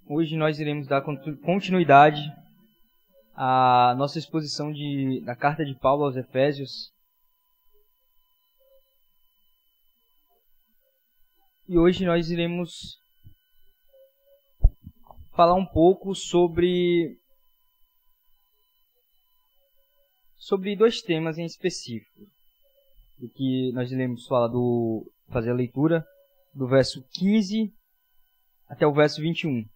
Hoje nós iremos dar continuidade à nossa exposição da carta de Paulo aos Efésios. E hoje nós iremos falar um pouco sobre dois temas em específico. Do que nós iremos fazer a leitura do verso 15 até o verso 21.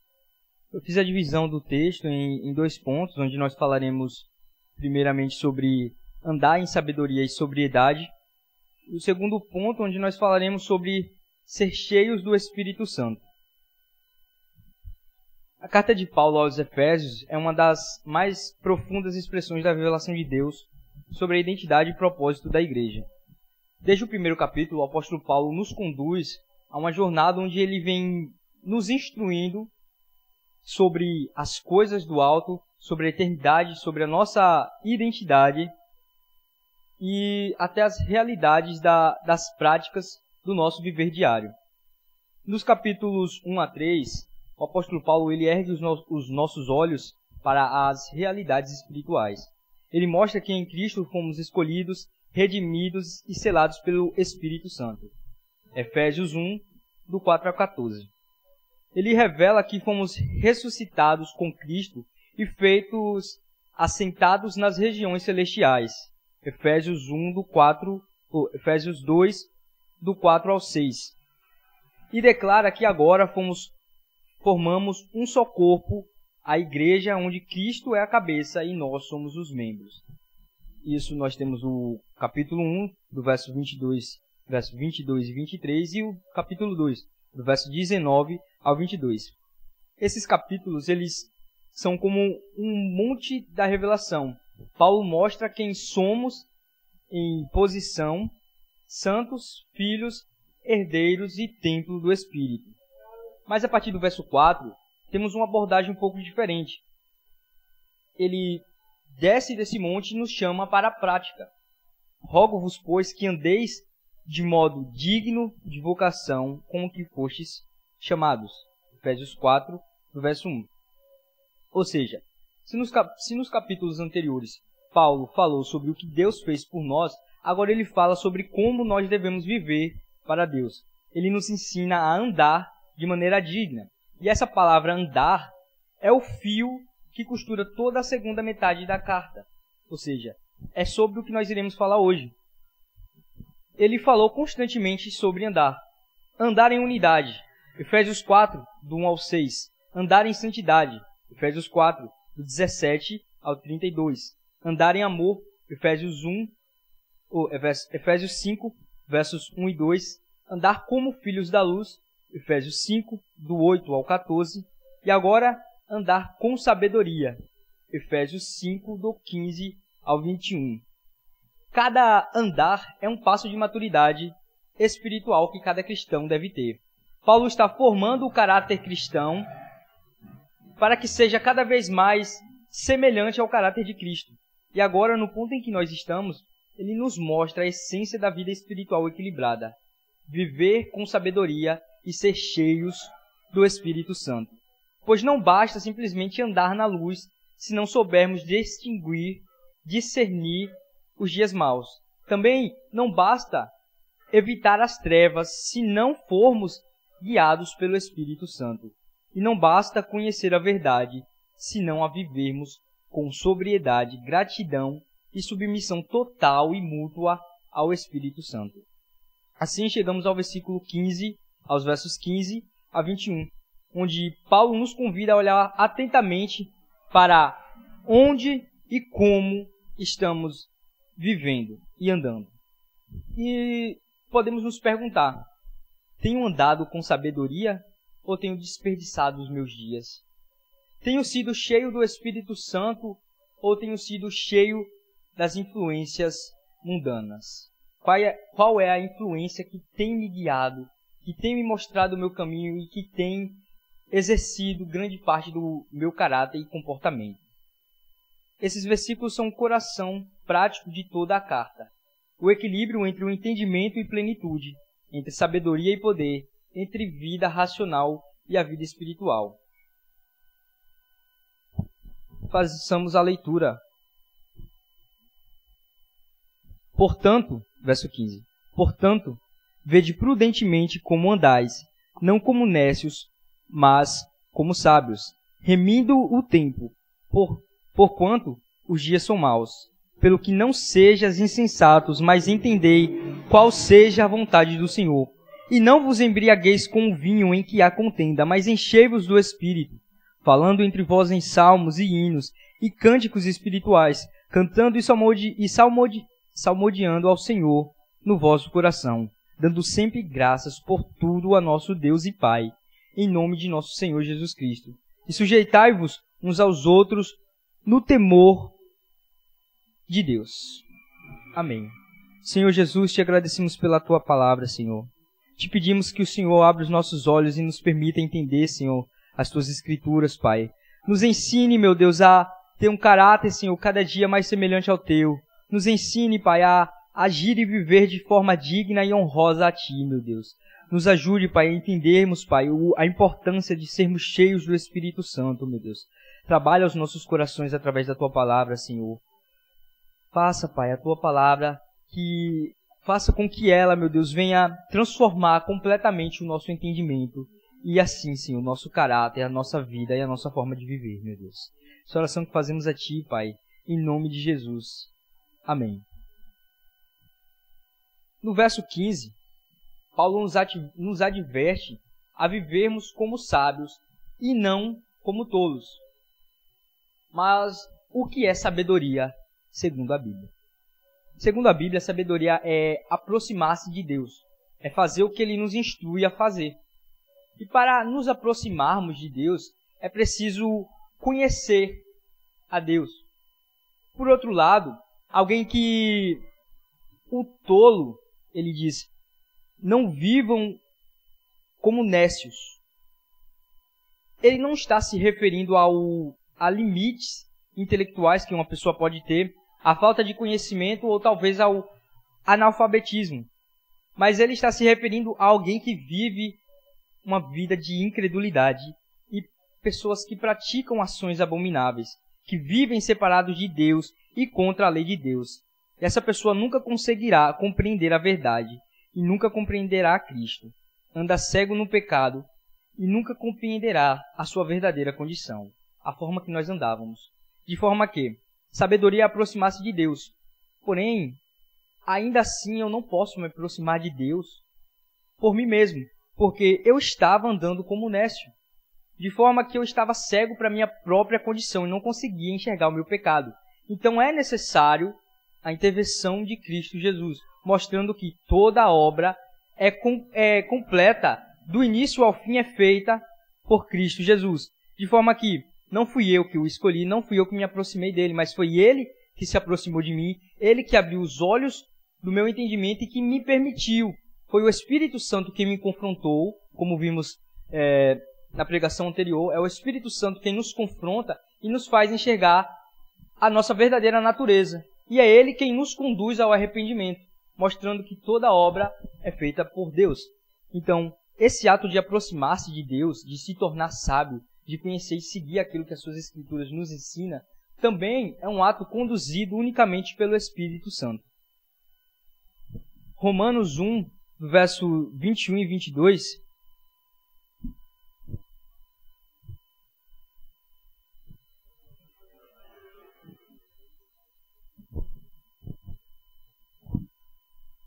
Eu fiz a divisão do texto em dois pontos, onde nós falaremos primeiramente sobre andar em sabedoria e sobriedade. E o segundo ponto, onde nós falaremos sobre ser cheios do Espírito Santo. A carta de Paulo aos Efésios é uma das mais profundas expressões da revelação de Deus sobre a identidade e propósito da igreja. Desde o primeiro capítulo, o apóstolo Paulo nos conduz a uma jornada onde ele vem nos instruindo sobre as coisas do alto, sobre a eternidade, sobre a nossa identidade e até as realidades das práticas do nosso viver diário. Nos capítulos 1 a 3, o apóstolo Paulo ele ergue os nossos olhos para as realidades espirituais. Ele mostra que em Cristo fomos escolhidos, redimidos e selados pelo Espírito Santo. Efésios 1, do 4 a 14. Ele revela que fomos ressuscitados com Cristo e feitos assentados nas regiões celestiais. Efésios 2, do 4 ao 6. E declara que agora formamos um só corpo, a igreja onde Cristo é a cabeça e nós somos os membros. Isso nós temos o capítulo 1, do verso 22 e 23, e o capítulo 2, do verso 19 ao 22. Esses capítulos, eles são como um monte da revelação. Paulo mostra quem somos em posição, santos, filhos, herdeiros e templo do Espírito. Mas a partir do verso 4, temos uma abordagem um pouco diferente. Ele desce desse monte e nos chama para a prática. Rogo-vos, pois, que andeis de modo digno de vocação com o que fostes chamados. Efésios 4, do verso 1. Ou seja, se nos capítulos anteriores Paulo falou sobre o que Deus fez por nós, agora ele fala sobre como nós devemos viver para Deus. Ele nos ensina a andar de maneira digna. E essa palavra andar é o fio que costura toda a segunda metade da carta. Ou seja, é sobre o que nós iremos falar hoje. Ele falou constantemente sobre andar. Andar em unidade. Efésios 4, do 1 ao 6. Andar em santidade. Efésios 4, do 17 ao 32. Andar em amor. Efésios 5, versos 1 e 2. Andar como filhos da luz. Efésios 5, do 8 ao 14. E agora, andar com sabedoria. Efésios 5, do 15 ao 21. Cada andar é um passo de maturidade espiritual que cada cristão deve ter. Paulo está formando o caráter cristão para que seja cada vez mais semelhante ao caráter de Cristo. E agora, no ponto em que nós estamos, ele nos mostra a essência da vida espiritual equilibrada. Viver com sabedoria e ser cheios do Espírito Santo. Pois não basta simplesmente andar na luz se não soubermos discernir os dias maus. Também não basta evitar as trevas se não formos guiados pelo Espírito Santo. E não basta conhecer a verdade se não a vivermos com sobriedade, gratidão e submissão total e mútua ao Espírito Santo. Assim chegamos ao versículo 15, aos versos 15 a 21, onde Paulo nos convida a olhar atentamente para onde e como estamos vivendo e andando. E podemos nos perguntar, tenho andado com sabedoria ou tenho desperdiçado os meus dias? Tenho sido cheio do Espírito Santo ou tenho sido cheio das influências mundanas? Qual é a influência que tem me guiado, que tem me mostrado o meu caminho e que tem exercido grande parte do meu caráter e comportamento? Esses versículos são o coração prático de toda a carta. O equilíbrio entre o entendimento e plenitude, entre sabedoria e poder, entre vida racional e a vida espiritual. façamos a leitura. Portanto, verso 15. Portanto, vede prudentemente como andais, não como nécios, mas como sábios, remindo o tempo, porquanto os dias são maus. Pelo que não sejas insensatos, mas entendei qual seja a vontade do Senhor. E não vos embriagueis com o vinho em que há contenda, mas enchei-vos do Espírito, falando entre vós em salmos e hinos e cânticos espirituais, cantando e salmodiando ao Senhor no vosso coração, dando sempre graças por tudo a nosso Deus e Pai, em nome de nosso Senhor Jesus Cristo. E sujeitai-vos uns aos outros no temor de Deus. Amém. Senhor Jesus, te agradecemos pela tua palavra, Senhor. Te pedimos que o Senhor abra os nossos olhos e nos permita entender, Senhor, as tuas escrituras, Pai. Nos ensine, meu Deus, a ter um caráter, Senhor, cada dia mais semelhante ao teu. Nos ensine, Pai, a agir e viver de forma digna e honrosa a ti, meu Deus. Nos ajude, Pai, a entendermos, Pai, a importância de sermos cheios do Espírito Santo, meu Deus. Trabalha os nossos corações através da tua palavra, Senhor. Faça, Pai, a tua palavra, faça com que ela, meu Deus, venha transformar completamente o nosso entendimento. E assim, Senhor, o nosso caráter, a nossa vida e a nossa forma de viver, meu Deus. Essa oração que fazemos a ti, Pai, em nome de Jesus. Amém. No verso 15, Paulo nos adverte a vivermos como sábios e não como tolos. Mas o que é sabedoria segundo a Bíblia? Segundo a Bíblia, a sabedoria é aproximar-se de Deus, é fazer o que Ele nos instrui a fazer. E para nos aproximarmos de Deus, é preciso conhecer a Deus. Por outro lado, alguém que o tolo, ele diz, não vivam como nécios. Ele não está se referindo a limites intelectuais que uma pessoa pode ter, a falta de conhecimento ou talvez ao analfabetismo. Mas ele está se referindo a alguém que vive uma vida de incredulidade e pessoas que praticam ações abomináveis, que vivem separados de Deus e contra a lei de Deus. Essa pessoa nunca conseguirá compreender a verdade e nunca compreenderá a Cristo. Anda cego no pecado e nunca compreenderá a sua verdadeira condição, a forma que nós andávamos. De forma que sabedoria é aproximar-se de Deus. Porém, ainda assim eu não posso me aproximar de Deus por mim mesmo, porque eu estava andando como nécio, de forma que eu estava cego para a minha própria condição e não conseguia enxergar o meu pecado. Então é necessário a intervenção de Cristo Jesus, mostrando que toda a obra é completa, do início ao fim é feita por Cristo Jesus. De forma que não fui eu que o escolhi, não fui eu que me aproximei dele, mas foi ele que se aproximou de mim, ele que abriu os olhos do meu entendimento e que me permitiu. Foi o Espírito Santo que me confrontou, como vimos na pregação anterior, é o Espírito Santo quem nos confronta e nos faz enxergar a nossa verdadeira natureza. E é ele quem nos conduz ao arrependimento, mostrando que toda obra é feita por Deus. Então, esse ato de aproximar-se de Deus, de se tornar sábio, de conhecer e seguir aquilo que as suas Escrituras nos ensina, também é um ato conduzido unicamente pelo Espírito Santo. Romanos 1, verso 21 e 22,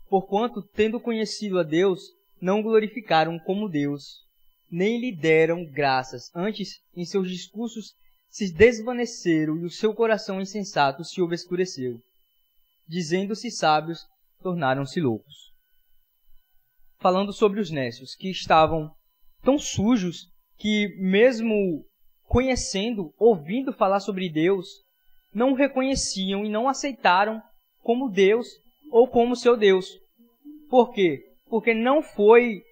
porquanto, tendo conhecido a Deus, não glorificaram como Deus, nem lhe deram graças. Antes, em seus discursos, se desvaneceram e o seu coração insensato se obscureceu. Dizendo-se sábios, tornaram-se loucos. Falando sobre os nécios, que estavam tão sujos que, mesmo conhecendo, ouvindo falar sobre Deus, não o reconheciam e não aceitaram como Deus ou como seu Deus. Por quê? Porque não foi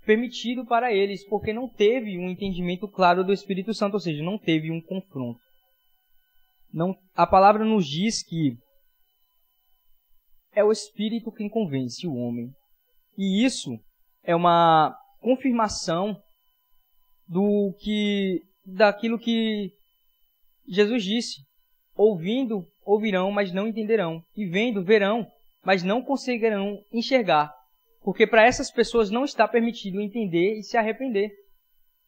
permitido para eles, porque não teve um entendimento claro do Espírito Santo, ou seja, não teve um confronto. A palavra nos diz que é o Espírito quem convence o homem. E isso é uma confirmação daquilo que Jesus disse: ouvindo, ouvirão, mas não entenderão, e vendo, verão, mas não conseguirão enxergar, porque para essas pessoas não está permitido entender e se arrepender.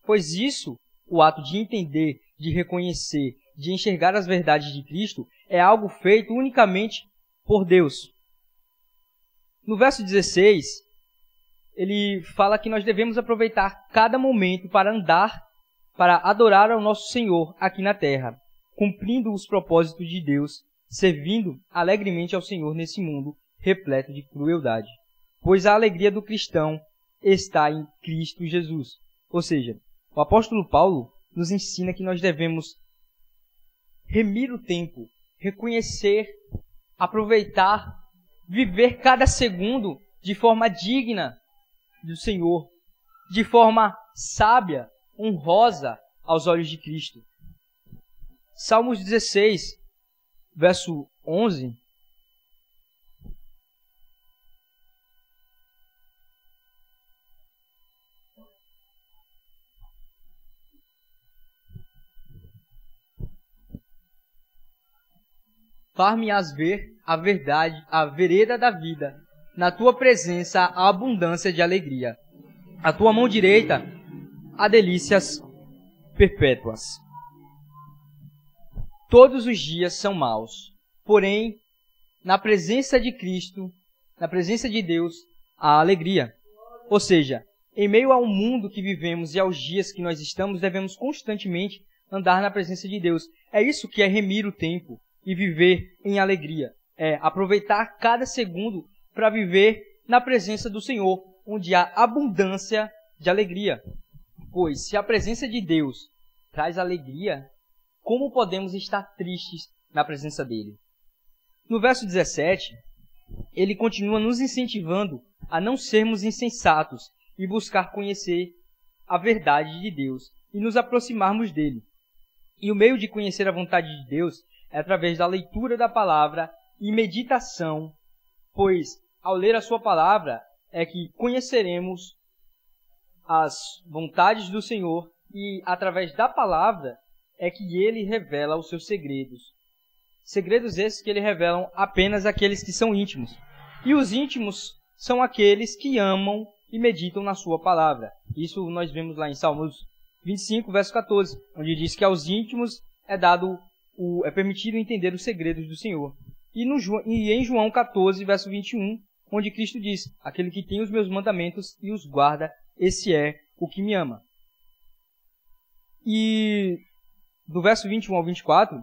Pois isso, o ato de entender, de reconhecer, de enxergar as verdades de Cristo, é algo feito unicamente por Deus. No verso 16, ele fala que nós devemos aproveitar cada momento para andar, para adorar ao nosso Senhor aqui na terra, cumprindo os propósitos de Deus, servindo alegremente ao Senhor nesse mundo repleto de crueldade. Pois a alegria do cristão está em Cristo Jesus. Ou seja, o apóstolo Paulo nos ensina que nós devemos remir o tempo, reconhecer, aproveitar, viver cada segundo de forma digna do Senhor, de forma sábia, honrosa aos olhos de Cristo. Salmos 16, verso 11. Far-me-ás ver a verdade, a vereda da vida. Na tua presença há abundância de alegria. A tua mão direita há delícias perpétuas. Todos os dias são maus, porém, na presença de Cristo, na presença de Deus, há alegria. Ou seja, em meio ao mundo que vivemos e aos dias que nós estamos, devemos constantemente andar na presença de Deus. É isso que é remir o tempo e viver em alegria. É aproveitar cada segundo para viver na presença do Senhor, onde há abundância de alegria. Pois, se a presença de Deus traz alegria, como podemos estar tristes na presença dele? No verso 17, ele continua nos incentivando a não sermos insensatos e buscar conhecer a verdade de Deus e nos aproximarmos dele. E o meio de conhecer a vontade de Deus é através da leitura da palavra e meditação, pois ao ler a sua palavra é que conheceremos as vontades do Senhor e através da palavra é que ele revela os seus segredos. Segredos esses que ele revela apenas àqueles que são íntimos. E os íntimos são aqueles que amam e meditam na sua palavra. Isso nós vemos lá em Salmos 25, verso 14, onde diz que aos íntimos é permitido entender os segredos do Senhor. E em João 14, verso 21, onde Cristo diz: aquele que tem os meus mandamentos e os guarda, esse é o que me ama. E do verso 21 ao 24,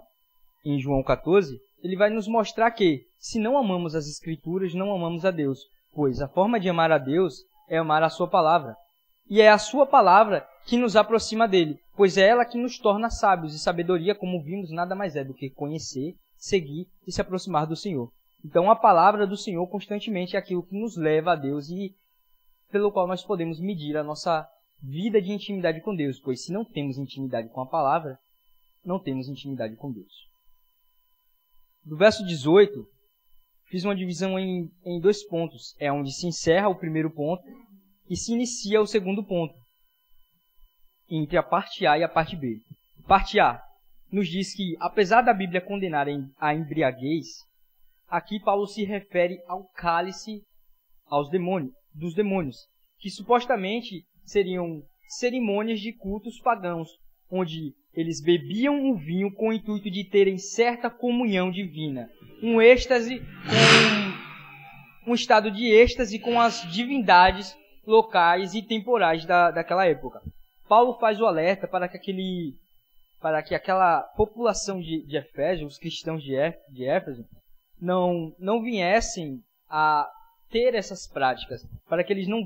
em João 14, ele vai nos mostrar que, se não amamos as Escrituras, não amamos a Deus, pois a forma de amar a Deus é amar a sua palavra. E é a sua palavra que nos aproxima dele, pois é ela que nos torna sábios, e sabedoria, como vimos, nada mais é do que conhecer, seguir e se aproximar do Senhor. Então a palavra do Senhor constantemente é aquilo que nos leva a Deus e pelo qual nós podemos medir a nossa vida de intimidade com Deus, pois se não temos intimidade com a palavra, não temos intimidade com Deus. Do verso 18, fiz uma divisão em 2 pontos. É onde se encerra o primeiro ponto e se inicia o segundo ponto, entre a parte A e a parte B. Parte A nos diz que, apesar da Bíblia condenar a embriaguez, aqui Paulo se refere ao cálice dos demônios, que supostamente seriam cerimônias de cultos pagãos, onde eles bebiam o vinho com o intuito de terem certa comunhão divina, um estado de êxtase com as divindades locais e temporais daquela época. Paulo faz o alerta para que aquela população de Éfeso, os cristãos de Éfeso, não viessem a ter essas práticas, para que eles não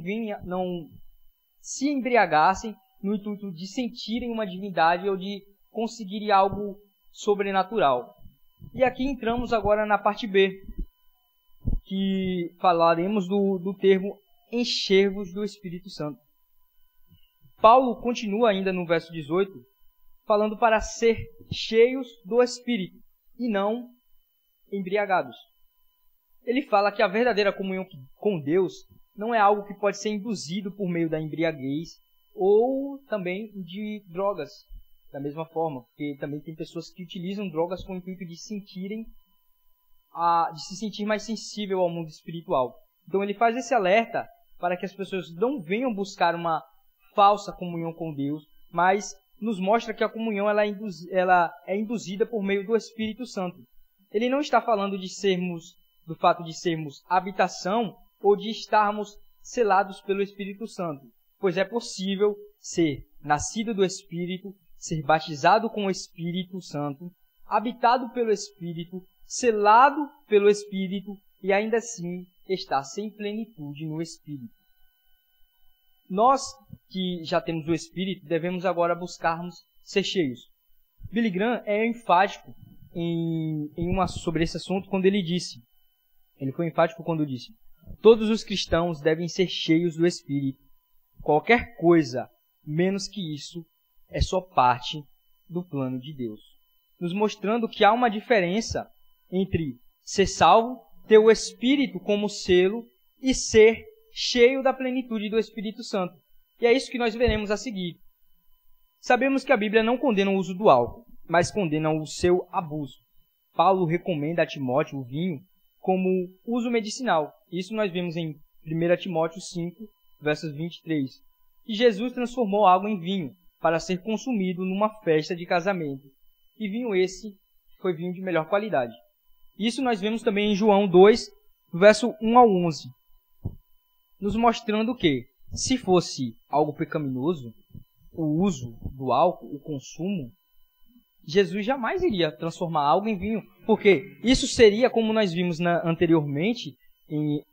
se embriagassem no intuito de sentirem uma divindade ou de conseguirem algo sobrenatural. E aqui entramos agora na parte B, que falaremos do termo enchervos do Espírito Santo. Paulo continua ainda no verso 18, falando para ser cheios do Espírito e não embriagados. Ele fala que a verdadeira comunhão com Deus não é algo que pode ser induzido por meio da embriaguez ou também de drogas. da mesma forma, porque também tem pessoas que utilizam drogas com o intuito de se sentir mais sensível ao mundo espiritual. Então ele faz esse alerta para que as pessoas não venham buscar uma falsa comunhão com Deus, mas nos mostra que a comunhão ela é induzida por meio do Espírito Santo. Ele não está falando do fato de sermos habitação ou de estarmos selados pelo Espírito Santo, pois é possível ser nascido do Espírito, ser batizado com o Espírito Santo, habitado pelo Espírito, selado pelo Espírito e ainda assim estar sem plenitude no Espírito. Nós que já temos o Espírito devemos agora buscarmos ser cheios. Billy Graham é enfático sobre esse assunto quando ele foi enfático quando disse: todos os cristãos devem ser cheios do Espírito. Qualquer coisa menos que isso é só parte do plano de Deus. Nos mostrando que há uma diferença entre ser salvo, ter o Espírito como selo e ser cheio da plenitude do Espírito Santo. E é isso que nós veremos a seguir. Sabemos que a Bíblia não condena o uso do álcool, mas condena o seu abuso. Paulo recomenda a Timóteo o vinho como uso medicinal. Isso nós vemos em 1 Timóteo 5, versos 23. E Jesus transformou água em vinho para ser consumido numa festa de casamento. E vinho esse foi vinho de melhor qualidade. Isso nós vemos também em João 2, verso 1 ao 11. Nos mostrando que, se fosse algo pecaminoso, o uso do álcool, o consumo, Jesus jamais iria transformar algo em vinho. Porque isso seria, como nós vimos anteriormente,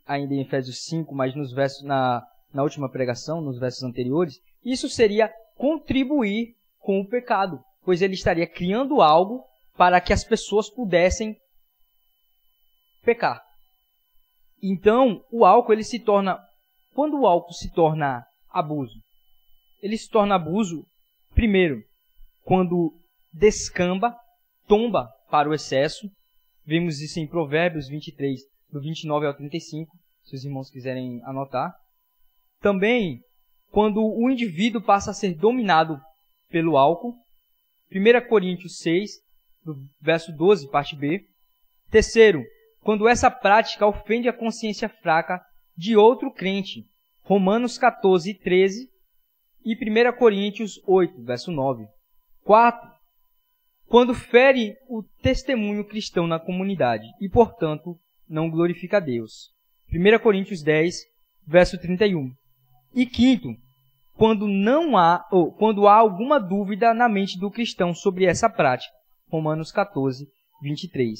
ainda em Efésios 5, mas na última pregação, nos versos anteriores, isso seria contribuir com o pecado, pois ele estaria criando algo para que as pessoas pudessem pecar. Então, o álcool, quando o álcool se torna abuso? Ele se torna abuso, primeiro, quando descamba, tomba para o excesso. Vimos isso em Provérbios 23, do 29 ao 35, se os irmãos quiserem anotar. Também, quando o indivíduo passa a ser dominado pelo álcool. 1 Coríntios 6, do verso 12, parte B. Terceiro, quando essa prática ofende a consciência fraca de outro crente. Romanos 14, 13 e 1 Coríntios 8, verso 9. Quarto, quando fere o testemunho cristão na comunidade e, portanto, não glorifica a Deus. 1 Coríntios 10, verso 31. E quinto, quando há alguma dúvida na mente do cristão sobre essa prática. Romanos 14, 23.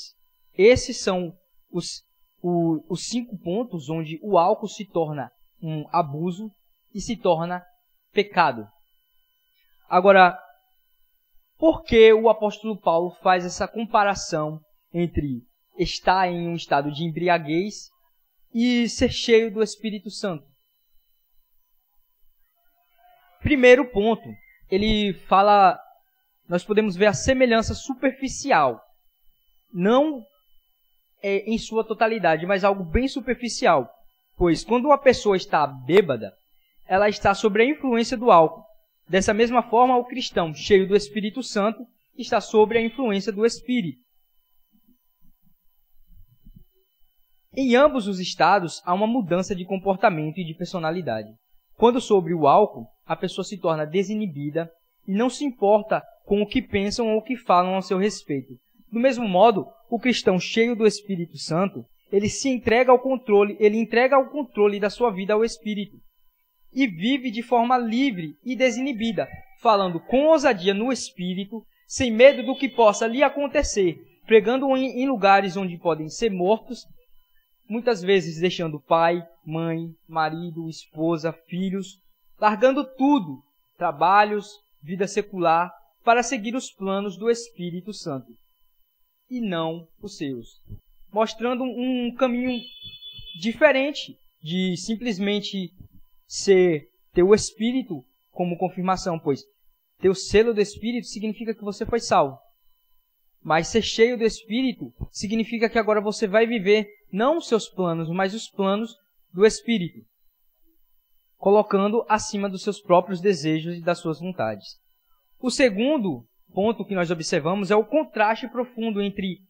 Esses são os 5 pontos onde o álcool se torna um abuso e se torna pecado. Agora, por que o apóstolo Paulo faz essa comparação entre estar em um estado de embriaguez e ser cheio do Espírito Santo? Primeiro ponto, ele fala, nós podemos ver a semelhança superficial, não em sua totalidade, mas algo bem superficial, pois quando uma pessoa está bêbada, ela está sob a influência do álcool. Dessa mesma forma, o cristão cheio do Espírito Santo está sob a influência do Espírito. Em ambos os estados, há uma mudança de comportamento e de personalidade. Quando sobre o álcool, a pessoa se torna desinibida e não se importa com o que pensam ou o que falam a seu respeito. Do mesmo modo, o cristão cheio do Espírito Santo, ele entrega ao controle da sua vida ao Espírito e vive de forma livre e desinibida, falando com ousadia no Espírito, sem medo do que possa lhe acontecer, pregando em lugares onde podem ser mortos, muitas vezes deixando pai, mãe, marido, esposa, filhos, largando tudo, trabalhos, vida secular, para seguir os planos do Espírito Santo, e não os seus. Mostrando um caminho diferente de simplesmente ter o Espírito como confirmação, pois ter o selo do Espírito significa que você foi salvo. Mas ser cheio do Espírito significa que agora você vai viver não os seus planos, mas os planos do Espírito, colocando acima dos seus próprios desejos e das suas vontades. O segundo ponto que nós observamos é o contraste profundo entre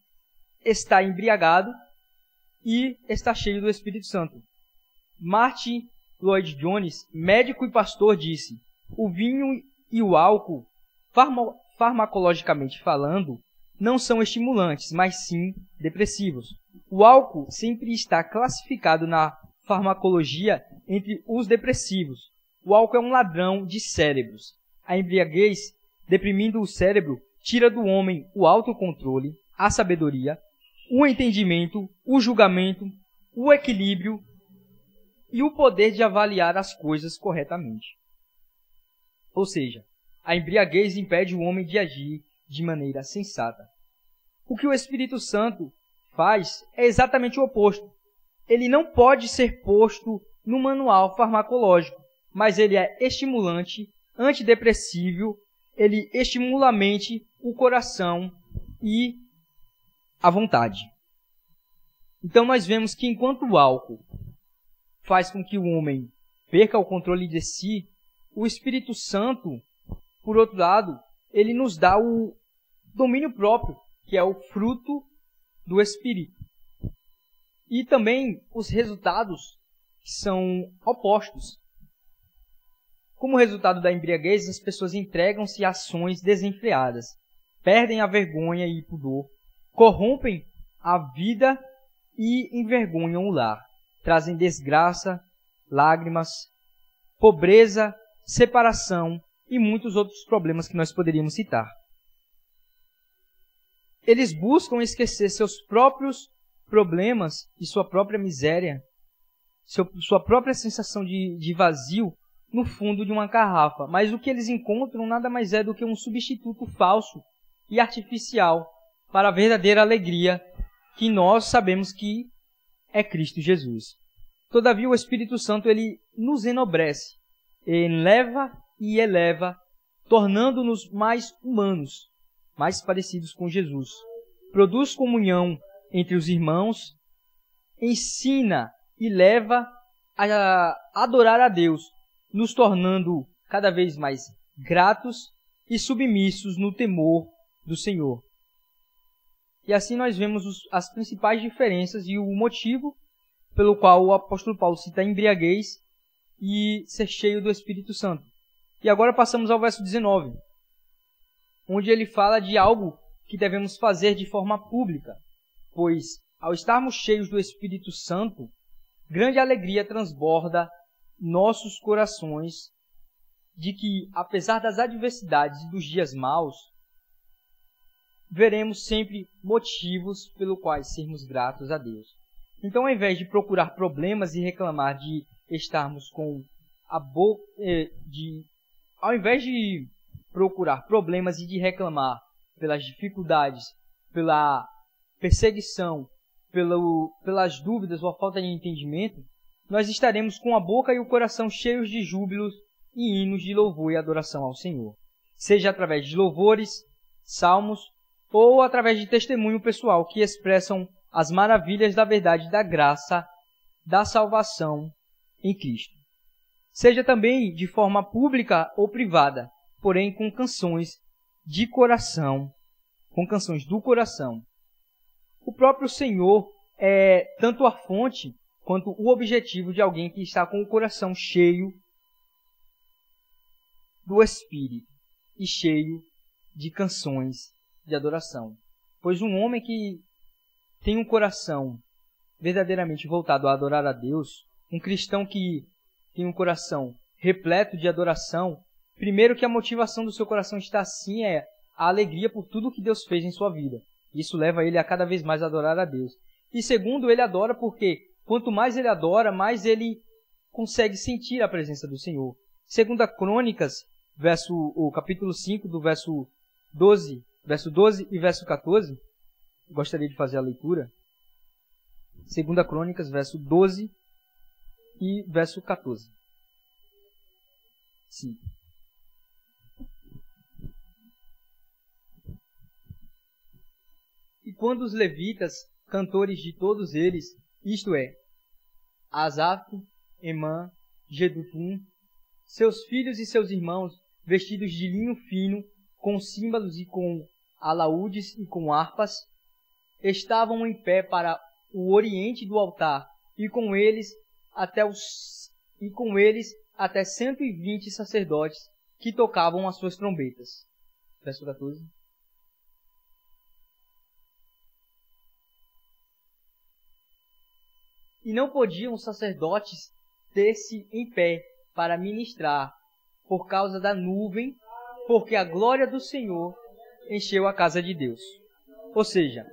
estar embriagado e estar cheio do Espírito Santo. Martin Lloyd Jones, médico e pastor, disse: o vinho e o álcool, farmacologicamente falando, não são estimulantes, mas sim depressivos. O álcool sempre está classificado na farmacologia entre os depressivos. O álcool é um ladrão de cérebros. A embriaguez, deprimindo o cérebro, tira do homem o autocontrole, a sabedoria, o entendimento, o julgamento, o equilíbrio e o poder de avaliar as coisas corretamente. Ou seja, a embriaguez impede o homem de agir de maneira sensata. O que o Espírito Santo faz é exatamente o oposto. Ele não pode ser posto no manual farmacológico, mas ele é estimulante, antidepressivo, ele estimula a mente, o coração e a vontade. Então nós vemos que enquanto o álcool faz com que o homem perca o controle de si, o Espírito Santo, por outro lado, ele nos dá o domínio próprio, que é o fruto do Espírito. E também os resultados são opostos. Como resultado da embriaguez, as pessoas entregam-se a ações desenfreadas, perdem a vergonha e o pudor, corrompem a vida e envergonham o lar, trazem desgraça, lágrimas, pobreza, separação e muitos outros problemas que nós poderíamos citar. Eles buscam esquecer seus próprios problemas e sua própria miséria, sua própria sensação de vazio no fundo de uma garrafa. Mas o que eles encontram nada mais é do que um substituto falso e artificial para a verdadeira alegria que nós sabemos que é Cristo Jesus. Todavia, o Espírito Santo ele nos enobrece, eleva e eleva, tornando-nos mais humanos, mais parecidos com Jesus. Produz comunhão entre os irmãos, ensina e leva a adorar a Deus, nos tornando cada vez mais gratos e submissos no temor do Senhor. E assim nós vemos as principais diferenças e o motivo pelo qual o apóstolo Paulo cita a embriaguez e ser cheio do Espírito Santo. E agora passamos ao verso 19, onde ele fala de algo que devemos fazer de forma pública, pois, ao estarmos cheios do Espírito Santo, grande alegria transborda nossos corações de que, apesar das adversidades e dos dias maus, veremos sempre motivos pelo quais sermos gratos a Deus. Então, ao invés de procurar problemas e reclamar de estarmos com a boca, ao invés de procurar problemas e de reclamar pelas dificuldades, pela perseguição, pelas dúvidas ou a falta de entendimento, nós estaremos com a boca e o coração cheios de júbilos e hinos de louvor e adoração ao Senhor. Seja através de louvores, salmos, ou através de testemunho pessoal que expressam as maravilhas da verdade da graça, da salvação em Cristo. Seja também de forma pública ou privada, porém com canções de coração, com canções do coração. O próprio Senhor é tanto a fonte quanto o objetivo de alguém que está com o coração cheio do Espírito e cheio de canções de adoração. Pois um homem que tem um coração verdadeiramente voltado a adorar a Deus, um cristão que tem um coração repleto de adoração, primeiro que a motivação do seu coração está assim é a alegria por tudo que Deus fez em sua vida. Isso leva ele a cada vez mais adorar a Deus. E segundo, ele adora porque quanto mais ele adora, mais ele consegue sentir a presença do Senhor. Segunda Crônicas, o capítulo 5, do verso 12 e verso 14, gostaria de fazer a leitura. Segunda Crônicas, verso 12 e verso 14. Sim. E quando os levitas, cantores de todos eles, isto é, Asaf, Emã, Jedutum, seus filhos e seus irmãos, vestidos de linho fino, com símbolos e com alaúdes e com harpas, estavam em pé para o oriente do altar, e com eles até 120 sacerdotes que tocavam as suas trombetas. Verso 14. E não podiam os sacerdotes ter-se em pé para ministrar, por causa da nuvem, porque a glória do Senhor encheu a casa de Deus. Ou seja,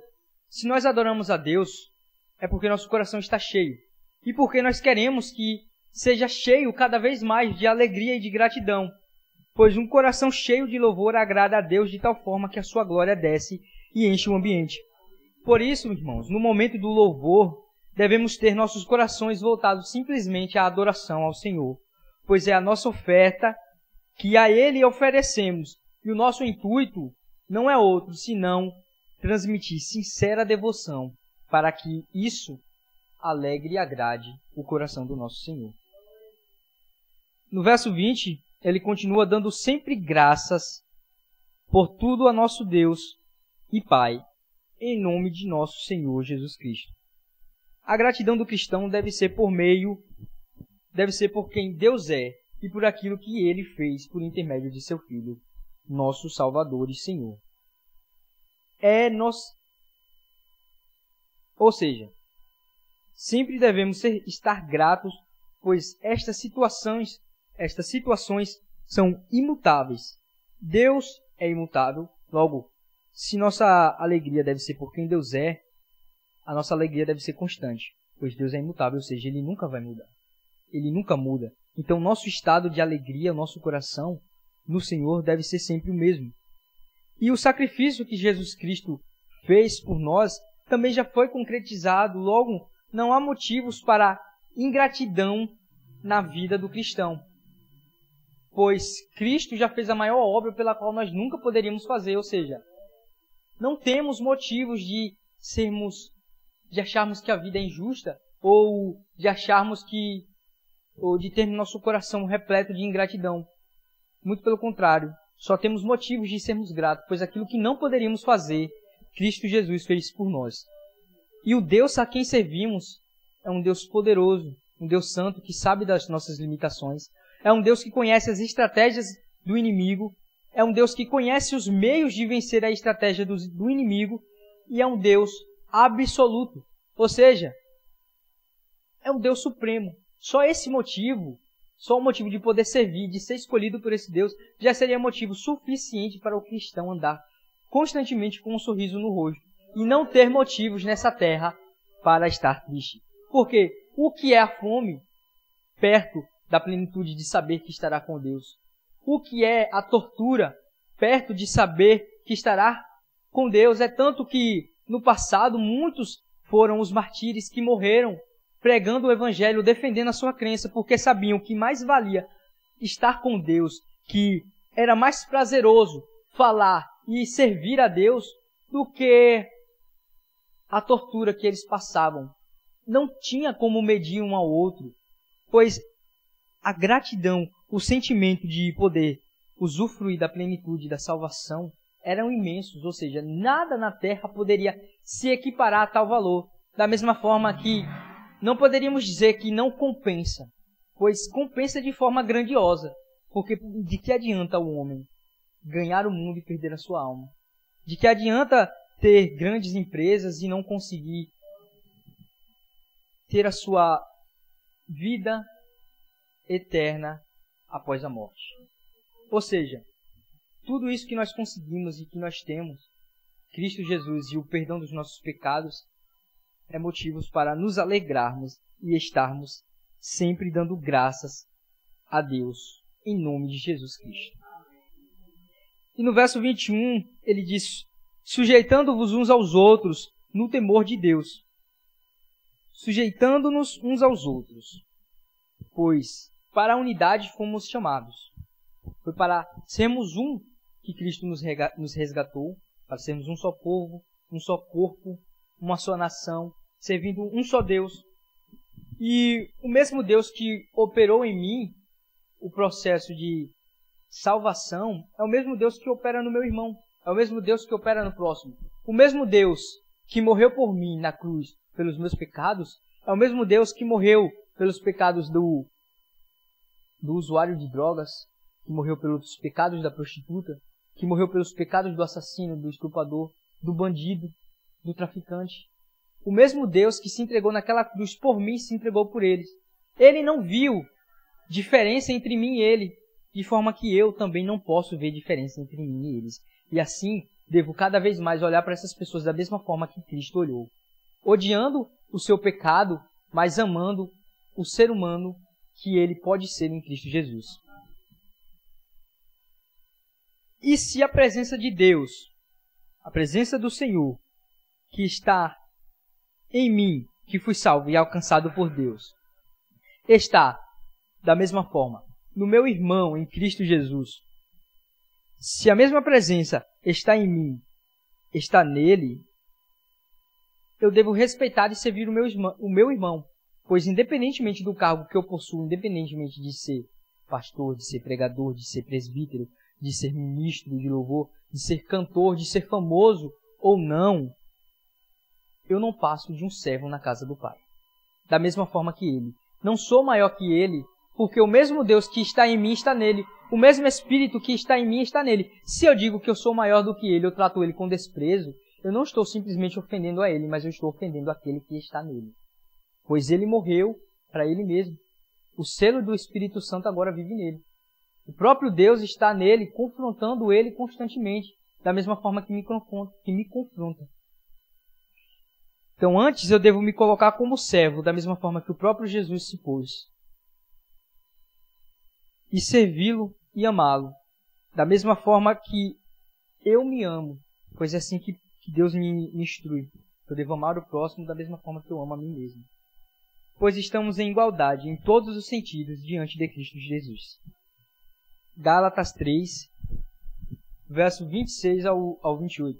se nós adoramos a Deus, é porque nosso coração está cheio. E porque nós queremos que seja cheio cada vez mais de alegria e de gratidão. Pois um coração cheio de louvor agrada a Deus de tal forma que a sua glória desce e enche o ambiente. Por isso, irmãos, no momento do louvor, devemos ter nossos corações voltados simplesmente à adoração ao Senhor. Pois é a nossa oferta que a Ele oferecemos. E o nosso intuito não é outro, senão transmitir sincera devoção, para que isso alegre e agrade o coração do nosso Senhor. No verso 20, ele continua dando sempre graças por tudo a nosso Deus e Pai, em nome de nosso Senhor Jesus Cristo. A gratidão do cristão deve ser por quem Deus é e por aquilo que Ele fez por intermédio de seu Filho, nosso Salvador e Senhor. Ou seja, sempre devemos estar gratos, pois estas situações são imutáveis. Deus é imutável. Logo, se nossa alegria deve ser por quem Deus é, a nossa alegria deve ser constante, pois Deus é imutável, ou seja, Ele nunca vai mudar. Ele nunca muda. Então, nosso estado de alegria, nosso coração no Senhor deve ser sempre o mesmo. E o sacrifício que Jesus Cristo fez por nós também já foi concretizado. Logo, não há motivos para ingratidão na vida do cristão, pois Cristo já fez a maior obra pela qual nós nunca poderíamos fazer. Ou seja, não temos motivos de acharmos que a vida é injusta, ou de termos nosso coração repleto de ingratidão. Muito pelo contrário, só temos motivos de sermos gratos, pois aquilo que não poderíamos fazer, Cristo Jesus fez por nós. E o Deus a quem servimos é um Deus poderoso, um Deus santo que sabe das nossas limitações, é um Deus que conhece as estratégias do inimigo, é um Deus que conhece os meios de vencer a estratégia do inimigo, e é um Deus absoluto, ou seja, é um Deus supremo. Só o motivo de poder servir, de ser escolhido por esse Deus, já seria motivo suficiente para o cristão andar constantemente com um sorriso no rosto e não ter motivos nessa terra para estar triste. Porque o que é a fome perto da plenitude de saber que estará com Deus? O que é a tortura perto de saber que estará com Deus? É tanto que no passado muitos foram os martírios que morreram pregando o Evangelho, defendendo a sua crença, porque sabiam que mais valia estar com Deus, que era mais prazeroso falar e servir a Deus do que a tortura que eles passavam. Não tinha como medir um ao outro, pois a gratidão, o sentimento de poder usufruir da plenitude da salvação eram imensos, ou seja, nada na terra poderia se equiparar a tal valor. Da mesma forma que não poderíamos dizer que não compensa, pois compensa de forma grandiosa, porque de que adianta o homem ganhar o mundo e perder a sua alma? De que adianta ter grandes empresas e não conseguir ter a sua vida eterna após a morte? Ou seja, tudo isso que nós conseguimos e que nós temos, Cristo Jesus e o perdão dos nossos pecados, é motivos para nos alegrarmos e estarmos sempre dando graças a Deus em nome de Jesus Cristo. E no verso 21, ele diz: sujeitando-vos uns aos outros no temor de Deus. Sujeitando-nos uns aos outros, pois para a unidade fomos chamados. Foi para sermos um que Cristo nos resgatou, para sermos um só povo, um só corpo, uma só nação, servindo um só Deus. E o mesmo Deus que operou em mim o processo de salvação é o mesmo Deus que opera no meu irmão, é o mesmo Deus que opera no próximo. O mesmo Deus que morreu por mim na cruz pelos meus pecados, é o mesmo Deus que morreu pelos pecados do usuário de drogas, que morreu pelos pecados da prostituta, que morreu pelos pecados do assassino, do estuprador, do bandido, do traficante. O mesmo Deus que se entregou naquela cruz por mim, se entregou por eles. Ele não viu diferença entre mim e ele, de forma que eu também não posso ver diferença entre mim e eles. E assim, devo cada vez mais olhar para essas pessoas da mesma forma que Cristo olhou. Odiando o seu pecado, mas amando o ser humano que ele pode ser em Cristo Jesus. E se a presença de Deus, a presença do Senhor, que está em mim, que fui salvo e alcançado por Deus, está, da mesma forma, no meu irmão em Cristo Jesus, se a mesma presença está em mim, está nele, eu devo respeitar e servir o meu irmão, pois independentemente do cargo que eu possuo, independentemente de ser pastor, de ser pregador, de ser presbítero, de ser ministro de louvor, de ser cantor, de ser famoso ou não, eu não passo de um servo na casa do Pai. Da mesma forma que ele. Não sou maior que ele, porque o mesmo Deus que está em mim está nele. O mesmo Espírito que está em mim está nele. Se eu digo que eu sou maior do que ele, eu trato ele com desprezo, eu não estou simplesmente ofendendo a ele, mas eu estou ofendendo aquele que está nele. Pois ele morreu para ele mesmo. O selo do Espírito Santo agora vive nele. O próprio Deus está nele, confrontando ele constantemente, da mesma forma que me confronta. Então, antes eu devo me colocar como servo, da mesma forma que o próprio Jesus se pôs. E servi-lo e amá-lo, da mesma forma que eu me amo, pois é assim que Deus me instrui. Eu devo amar o próximo da mesma forma que eu amo a mim mesmo. Pois estamos em igualdade em todos os sentidos diante de Cristo Jesus. Gálatas 3, verso 26 ao 28.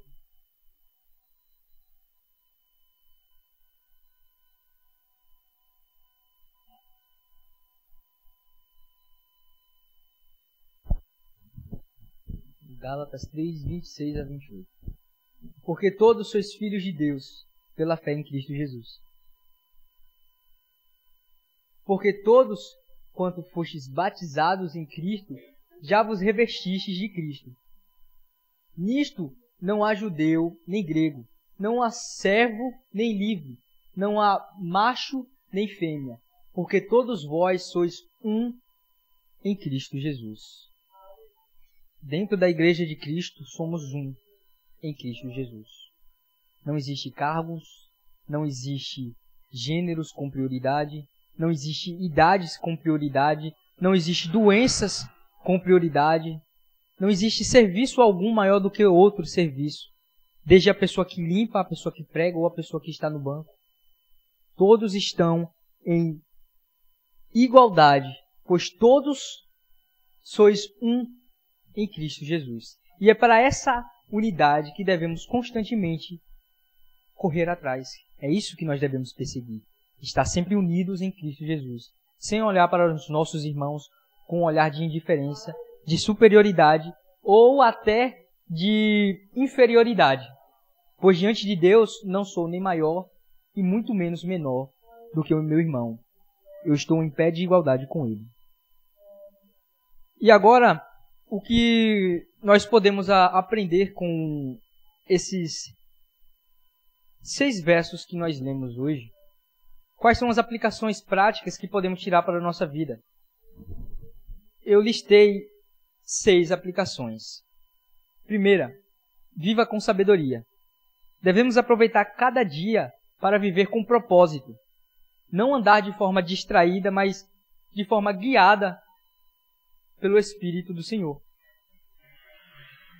Gálatas 3, 26 a 28. Porque todos sois filhos de Deus, pela fé em Cristo Jesus. Porque todos, quanto fostes batizados em Cristo, já vos revestistes de Cristo. Nisto não há judeu nem grego, não há servo nem livre, não há macho nem fêmea, porque todos vós sois um em Cristo Jesus. Dentro da igreja de Cristo, somos um em Cristo Jesus. Não existe cargos, não existe gêneros com prioridade, não existe idades com prioridade, não existe doenças com prioridade, não existe serviço algum maior do que outro serviço, desde a pessoa que limpa, a pessoa que prega ou a pessoa que está no banco. Todos estão em igualdade, pois todos sois um em Cristo Jesus. E é para essa unidade que devemos constantemente correr atrás. É isso que nós devemos perseguir. Estar sempre unidos em Cristo Jesus. Sem olhar para os nossos irmãos com um olhar de indiferença, de superioridade ou até de inferioridade. Pois diante de Deus não sou nem maior e muito menos menor do que o meu irmão. Eu estou em pé de igualdade com ele. E agora, o que nós podemos aprender com esses 6 versos que nós lemos hoje? Quais são as aplicações práticas que podemos tirar para a nossa vida? Eu listei 6 aplicações. Primeira, viva com sabedoria. Devemos aproveitar cada dia para viver com propósito. Não andar de forma distraída, mas de forma guiada pelo Espírito do Senhor.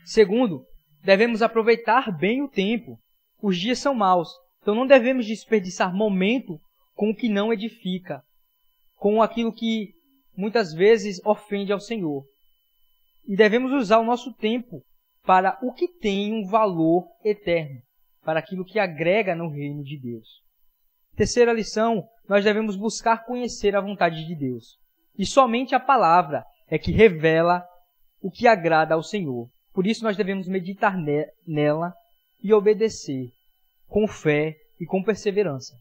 Segundo, devemos aproveitar bem o tempo. Os dias são maus, então não devemos desperdiçar momento com o que não edifica, com aquilo que muitas vezes ofende ao Senhor. E devemos usar o nosso tempo para o que tem um valor eterno, para aquilo que agrega no reino de Deus. Terceira lição, nós devemos buscar conhecer a vontade de Deus. E somente a palavra é que revela o que agrada ao Senhor. Por isso nós devemos meditar nela e obedecer com fé e com perseverança.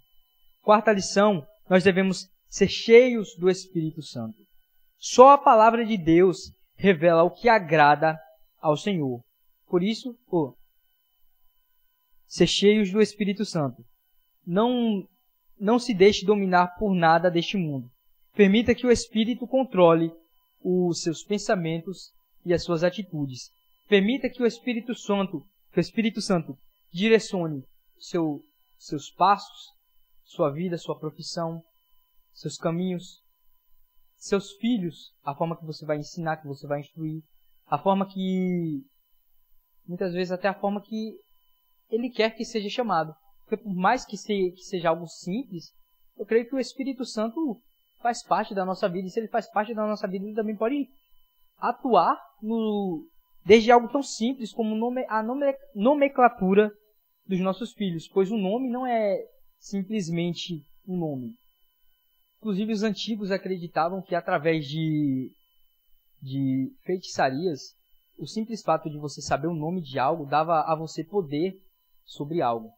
Quarta lição, nós devemos ser cheios do Espírito Santo. Só a palavra de Deus revela o que agrada ao Senhor. Por isso, ser cheios do Espírito Santo. Não se deixe dominar por nada deste mundo. Permita que o Espírito controle os seus pensamentos e as suas atitudes. Permita que o Espírito Santo direcione seus passos, sua vida, sua profissão, seus caminhos, seus filhos, a forma que você vai ensinar, que você vai instruir, a forma que, muitas vezes até a forma que Ele quer que seja chamado. Porque por mais que seja algo simples, eu creio que o Espírito Santo faz parte da nossa vida. E se Ele faz parte da nossa vida, Ele também pode atuar desde algo tão simples como a nomenclatura dos nossos filhos. Pois o nome não é simplesmente um nome. Inclusive os antigos acreditavam que através de feitiçarias, o simples fato de você saber o nome de algo dava a você poder sobre algo.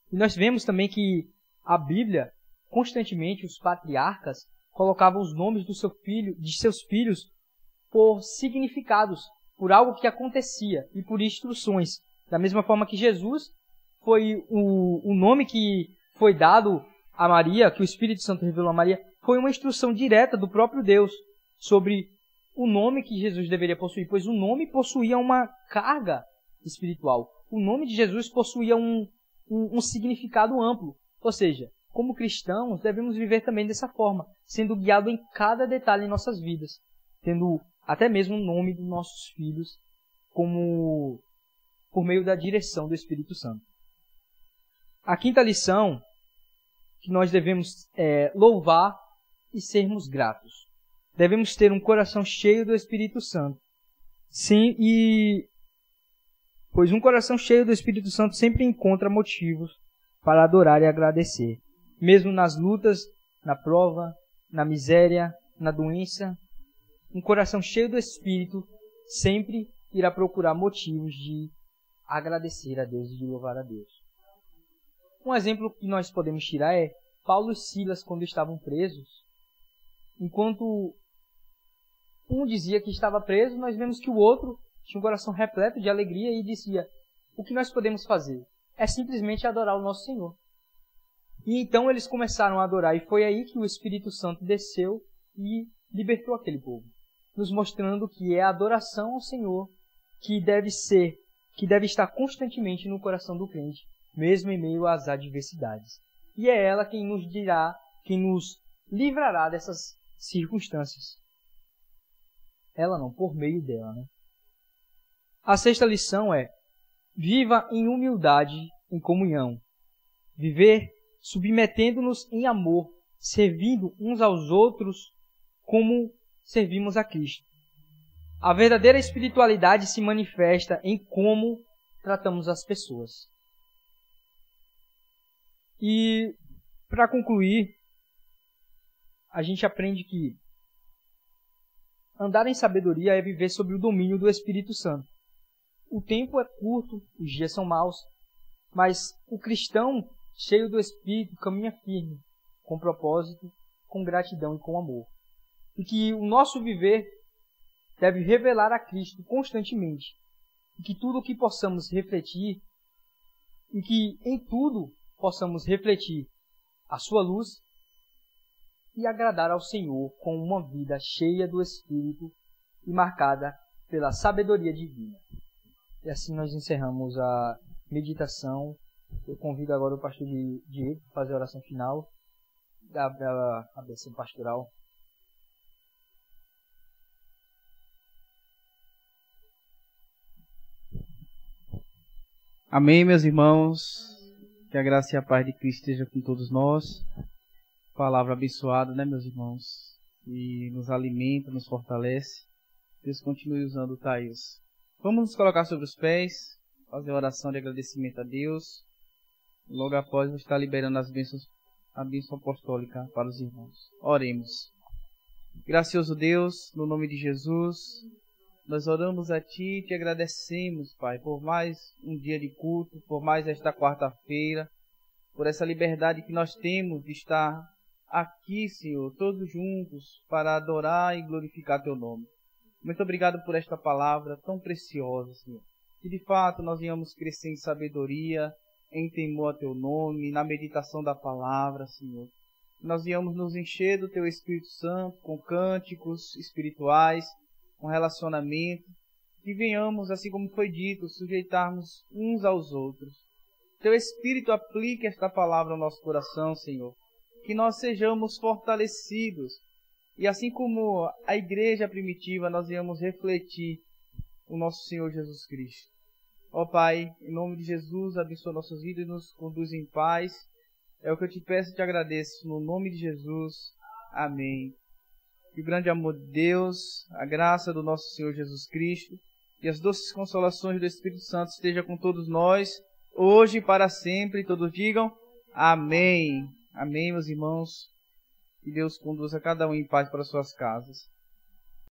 E nós vemos também que a Bíblia, constantemente os patriarcas colocavam os nomes de seus filhos por significados, por algo que acontecia e por instruções. Da mesma forma que Jesus foi o nome que foi dado a Maria, que o Espírito Santo revelou a Maria, foi uma instrução direta do próprio Deus sobre o nome que Jesus deveria possuir, pois o nome possuía uma carga espiritual. O nome de Jesus possuía um significado amplo. Ou seja, como cristãos, devemos viver também dessa forma, sendo guiados em cada detalhe em nossas vidas, tendo até mesmo o nome dos nossos filhos como por meio da direção do Espírito Santo. A quinta lição que nós devemos louvar e sermos gratos. Devemos ter um coração cheio do Espírito Santo. Sim, pois um coração cheio do Espírito Santo sempre encontra motivos para adorar e agradecer. Mesmo nas lutas, na prova, na miséria, na doença, um coração cheio do Espírito sempre irá procurar motivos de agradecer a Deus e de louvar a Deus. Um exemplo que nós podemos tirar é Paulo e Silas quando estavam presos. Enquanto um dizia que estava preso, nós vemos que o outro tinha um coração repleto de alegria e dizia: o que nós podemos fazer? É simplesmente adorar o nosso Senhor. E então eles começaram a adorar, e foi aí que o Espírito Santo desceu e libertou aquele povo, nos mostrando que é a adoração ao Senhor que deve estar constantemente no coração do crente, mesmo em meio às adversidades. E é ela quem nos livrará dessas circunstâncias. Ela não, por meio dela, né? A sexta lição é: viva em humildade, em comunhão. Viver submetendo-nos em amor, servindo uns aos outros como servimos a Cristo. A verdadeira espiritualidade se manifesta em como tratamos as pessoas. E, para concluir, a gente aprende que andar em sabedoria é viver sob o domínio do Espírito Santo. O tempo é curto, os dias são maus, mas o cristão cheio do Espírito caminha firme, com propósito, com gratidão e com amor. E que o nosso viver deve revelar a Cristo constantemente. E que tudo o que possamos refletir, e que em tudo possamos refletir a sua luz e agradar ao Senhor com uma vida cheia do Espírito e marcada pela sabedoria divina. E assim nós encerramos a meditação. Eu convido agora o pastor Diego para fazer a oração final da bênção pastoral. Amém, meus irmãos. Que a graça e a paz de Cristo esteja com todos nós. Palavra abençoada, né, meus irmãos? E nos alimenta, nos fortalece. Deus continue usando o Thaís. Vamos nos colocar sobre os pés, fazer a oração de agradecimento a Deus. Logo após, vou estar liberando a bênção apostólica para os irmãos. Oremos. Gracioso Deus, no nome de Jesus, Nós oramos a Ti e Te agradecemos, Pai, por mais um dia de culto, por mais esta quarta-feira, por essa liberdade que nós temos de estar aqui, Senhor, todos juntos para adorar e glorificar Teu nome. Muito obrigado por esta palavra tão preciosa, Senhor. Que de fato nós venhamos crescer em sabedoria, em temor a Teu nome, na meditação da palavra, Senhor. Nós venhamos nos encher do Teu Espírito Santo com cânticos espirituais, com relacionamento, que venhamos, assim como foi dito, sujeitarmos uns aos outros. Teu Espírito aplique esta palavra ao nosso coração, Senhor, que nós sejamos fortalecidos, e assim como a igreja primitiva, nós venhamos refletir o nosso Senhor Jesus Cristo. Ó Pai, em nome de Jesus, abençoa nossas vidas e nos conduz em paz. É o que eu te peço e te agradeço, no nome de Jesus. Amém. Que o grande amor de Deus, a graça do nosso Senhor Jesus Cristo e as doces consolações do Espírito Santo esteja com todos nós, hoje e para sempre. Todos digam amém. Amém, meus irmãos. Que Deus conduza cada um em paz para suas casas.